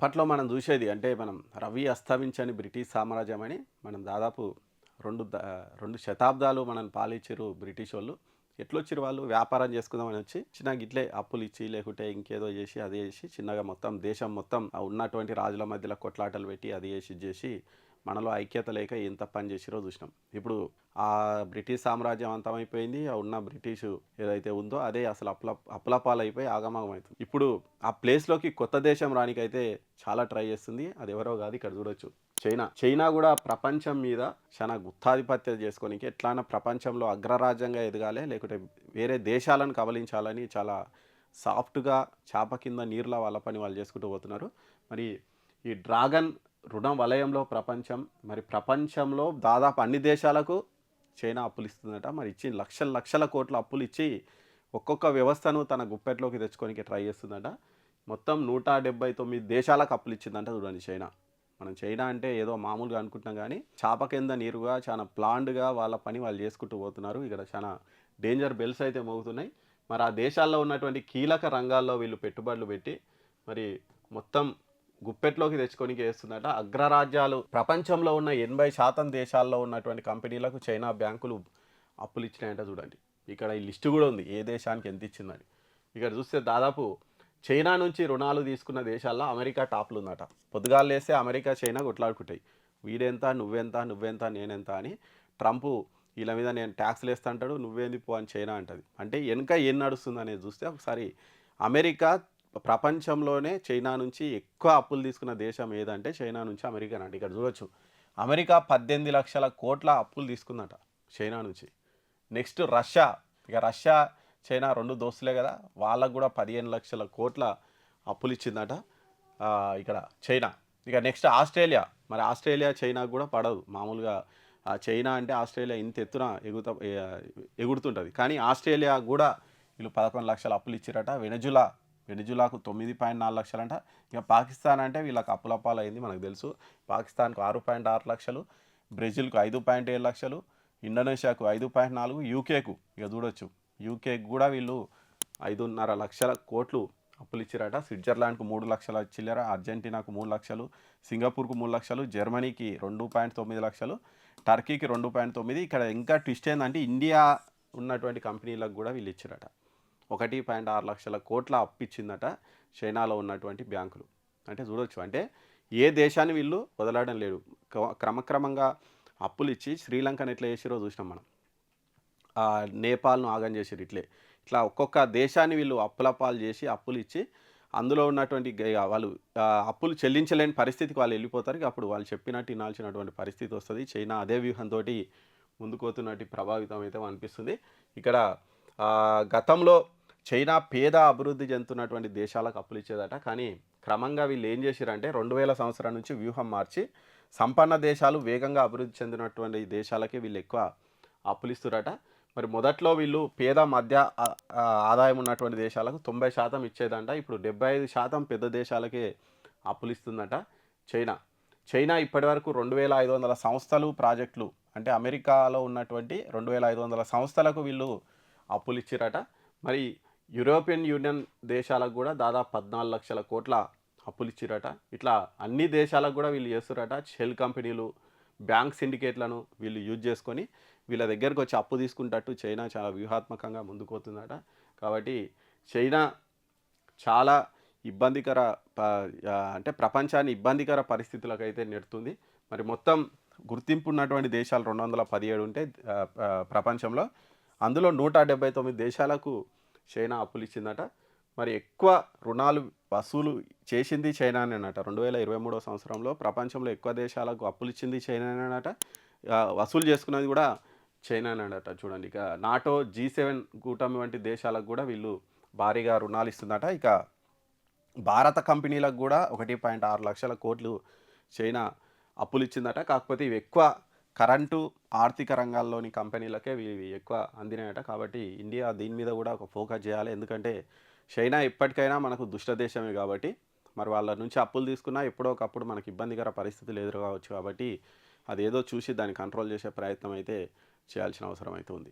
అప్పట్లో మనం చూసేది అంటే మనం రవి అస్తమించని బ్రిటిష్ సామ్రాజ్యం అని మనం దాదాపు 2 శతాబ్దాలు మనల్ని పాలించారు బ్రిటిష్ వాళ్ళు. ఎట్లొచ్చిర్రు వాళ్ళు వ్యాపారం చేసుకుందామని వచ్చి చిన్నగా ఇట్లే అప్పులు ఇచ్చి లేకుంటే ఇంకేదో చేసి అది చేసి చిన్నగా మొత్తం దేశం మొత్తం ఉన్నటువంటి రాజుల మధ్యలో కొట్లాటలు పెట్టి అది చేసి ఇది చేసి మనలో ఐక్యత లేక ఎంత పని చేసిరో చూసినాం. ఇప్పుడు ఆ బ్రిటిష్ సామ్రాజ్యం అంతమైపోయింది. ఆ ఉన్న బ్రిటిష్ ఏదైతే ఉందో అదే అసలు అప్పులపాలైపోయి ఆగమాగం అవుతుంది. ఇప్పుడు ఆ ప్లేస్లోకి కొత్త దేశం రానికైతే చాలా ట్రై చేస్తుంది. అది ఎవరో కాదు, ఇక్కడ చూడొచ్చు చైనా కూడా ప్రపంచం మీద చాలా గుత్తాధిపత్యం చేసుకోనికి ఎట్లైనా ప్రపంచంలో అగ్రరాజ్యంగా ఎదగాలి, లేకుంటే వేరే దేశాలను కబలించాలని చాలా సాఫ్ట్గా చాప కింద నీరులా వాళ్ళ పని వాళ్ళు చేసుకుంటూ పోతున్నారు. మరి ఈ డ్రాగన్ రుణ వలయంలో మరి ప్రపంచంలో దాదాపు అన్ని దేశాలకు చైనా అప్పులు ఇస్తుందట. మరి ఇచ్చి లక్షల లక్షల కోట్ల అప్పులు ఇచ్చి ఒక్కొక్క వ్యవస్థను తన గుప్పెట్లోకి తెచ్చుకోనికి ట్రై చేస్తుందట. మొత్తం 179 దేశాలకు అప్పులు ఇచ్చిందంట. చూడండి చైనా. మనం చైనా అంటే ఏదో మామూలుగా అనుకుంటున్నాం, కానీ చాప కింద నీరుగా చాలా ప్లాన్డ్గా వాళ్ళ పని వాళ్ళు చేసుకుంటూ పోతున్నారు. ఇక్కడ చాలా డేంజర్ బెల్స్ అయితే మోగుతున్నాయి. మరి ఆ దేశాల్లో ఉన్నటువంటి కీలక రంగాల్లో వీళ్ళు పెట్టుబడులు పెట్టి మరి మొత్తం గుప్పెట్లోకి తెచ్చుకోనికి వేస్తుందట. అగ్రరాజ్యాలు ప్రపంచంలో ఉన్న 80% దేశాల్లో ఉన్నటువంటి కంపెనీలకు చైనా బ్యాంకులు అప్పులు ఇచ్చినాయంట. చూడండి ఇక్కడ ఈ లిస్టు కూడా ఉంది, ఏ దేశానికి ఎంత ఇచ్చిందని. ఇక్కడ చూస్తే దాదాపు చైనా నుంచి రుణాలు తీసుకున్న దేశాల్లో అమెరికా టాప్లు ఉందట. పొద్దుగాలు లేస్తే అమెరికా చైనా కొట్లాడుకుంటాయి, వీడెంత నువ్వెంత నేనెంత అని. ట్రంప్ వీళ్ళ మీద నేను ట్యాక్స్లు వేస్తా అంటాడు, నువ్వేంది పో అని చైనా అంటది. అంటే వెనుక ఏం నడుస్తుంది అనేది చూస్తే ఒకసారి అమెరికా ప్రపంచంలోనే చైనా నుంచి ఎక్కువ అప్పులు తీసుకున్న దేశం ఏదంటే చైనా నుంచి అమెరికా అంట. ఇక్కడ చూడొచ్చు, అమెరికా 18 లక్షల కోట్ల అప్పులు తీసుకుందట చైనా నుంచి. Next Russia. ఇక రష్యా చైనా రెండు దోస్తులే కదా, వాళ్ళకు కూడా 15 లక్షల కోట్ల అప్పులు ఇచ్చిందట ఇక్కడ చైనా. ఇక నెక్స్ట్ ఆస్ట్రేలియా. మరి ఆస్ట్రేలియా చైనాకు కూడా పడదు మామూలుగా. చైనా అంటే ఆస్ట్రేలియా ఇంత ఎత్తున ఎగురుతుంటుంది, కానీ ఆస్ట్రేలియా కూడా వీళ్ళు 11 లక్షల అప్పులు ఇచ్చారట. వెనజులాకు 9.4 లక్షలంట. ఇక పాకిస్తాన్ అంటే వీళ్ళకి అప్పులపాలు అయింది మనకు తెలుసు. పాకిస్తాన్కు 6.6 లక్షలు, బ్రెజిల్కు 5.7 లక్షలు, ఇండోనేషియాకు 5.4, యూకేకు ఇక చూడొచ్చు, యూకేకి కూడా వీళ్ళు 5.5 లక్షల కోట్లు అప్పులు ఇచ్చారట. స్విట్జర్లాండ్కు 3 లక్షల చిల్లర, అర్జెంటీనాకు 3 లక్షలు, సింగపూర్కు 3 లక్షలు, జర్మనీకి 2.9 లక్షలు, టర్కీకి 2.9. ఇక్కడ ఇంకా ట్విస్ట్ ఏంటంటే ఇండియా ఉన్నటువంటి కంపెనీలకు కూడా వీళ్ళు ఇచ్చారట. 1.6 లక్షల కోట్ల అప్పిచ్చిందట చైనాలో ఉన్నటువంటి బ్యాంకులు. అంటే చూడొచ్చు, అంటే ఏ దేశాన్ని వీళ్ళు వదలడం లేదు. క్రమక్రమంగా అప్పులు ఇచ్చి శ్రీలంకను ఎట్లా చేసిరో చూసినాం మనం, నేపాల్ను ఆగం చేసిరు. ఇట్లా ఒక్కొక్క దేశాన్ని వీళ్ళు అప్పులపాలు చేసి అప్పులు ఇచ్చి అందులో ఉన్నటువంటి వాళ్ళు అప్పులు చెల్లించలేని పరిస్థితికి వాళ్ళు వెళ్ళిపోతారు. అప్పుడు వాళ్ళు చెప్పినట్టు వినాల్సినటువంటి పరిస్థితి వస్తుంది. చైనా అదే వ్యూహంతో ముందుకోతున్నట్టు ప్రభావితం అయితే అనిపిస్తుంది. ఇక్కడ గతంలో చైనా పేద అభివృద్ధి చెందుతున్నటువంటి దేశాలకు అప్పులు ఇచ్చేదట. కానీ క్రమంగా వీళ్ళు ఏం చేశారంటే 2000 సంవత్సరం నుంచి వ్యూహం మార్చి సంపన్న దేశాలు వేగంగా అభివృద్ధి చెందినటువంటి దేశాలకే వీళ్ళు ఎక్కువ అప్పులు ఇస్తున్నారట. మరి మొదట్లో వీళ్ళు పేద మధ్య ఆదాయం ఉన్నటువంటి దేశాలకు 90% ఇచ్చేదంట. ఇప్పుడు 75% పెద్ద దేశాలకే అప్పులు ఇస్తుందట చైనా ఇప్పటి వరకు 2500 సంస్థలు ప్రాజెక్టులు, అంటే అమెరికాలో ఉన్నటువంటి 2500 సంస్థలకు వీళ్ళు అప్పులు ఇచ్చిరట. మరి యూరోపియన్ యూనియన్ దేశాలకు కూడా దాదాపు 14 లక్షల కోట్ల అప్పులు ఇచ్చిరట. ఇట్లా అన్ని దేశాలకు కూడా వీళ్ళు చేస్తురట. షెల్ కంపెనీలు, బ్యాంక్ సిండికేట్లను వీళ్ళు యూజ్ చేసుకొని వీళ్ళ దగ్గరకు వచ్చి అప్పు తీసుకుంటట్టు చైనా చాలా వ్యూహాత్మకంగా ముందుకుపోతుందట. కాబట్టి చైనా చాలా ఇబ్బందికర అంటే ప్రపంచాన్ని ఇబ్బందికర పరిస్థితులకు అయితే నెడుతుంది. మరి మొత్తం గుర్తింపు ఉన్నటువంటి దేశాలు 217 ఉంటే ప్రపంచంలో, అందులో 179 దేశాలకు చైనా అప్పులు ఇచ్చిందట. మరి ఎక్కువ రుణాలు వసూలు చేసింది చైనానేనట. 2023 సంవత్సరంలో ప్రపంచంలో ఎక్కువ దేశాలకు అప్పులు ఇచ్చింది చైనానేనట. వసూలు చేసుకున్నది కూడా చైనానేనట. చూడండి, ఇక నాటో, G7 కూటమి వంటి దేశాలకు కూడా వీళ్ళు భారీగా రుణాలు ఇస్తుందట. ఇక భారత కంపెనీలకు కూడా 1.6 లక్షల కోట్లు చైనా అప్పులు ఇచ్చిందట. కాకపోతే ఇవి ఎక్కువ కరెంటు, ఆర్థిక రంగాల్లోని కంపెనీలకే ఇవి ఎక్కువ అందినాయట. కాబట్టి ఇండియా దీని మీద కూడా ఒక ఫోకస్ చేయాలి. ఎందుకంటే చైనా ఎప్పటికైనా మనకు దుష్ట దేశమే కాబట్టి, మరి వాళ్ళ నుంచి అప్పులు తీసుకున్నా ఎప్పుడో ఒకప్పుడు మనకి ఇబ్బందికర పరిస్థితులు ఎదురు కావచ్చు. కాబట్టి అదేదో చూసి దాన్ని కంట్రోల్ చేసే ప్రయత్నం అయితే చేయాల్సిన అవసరం అయితే ఉంది.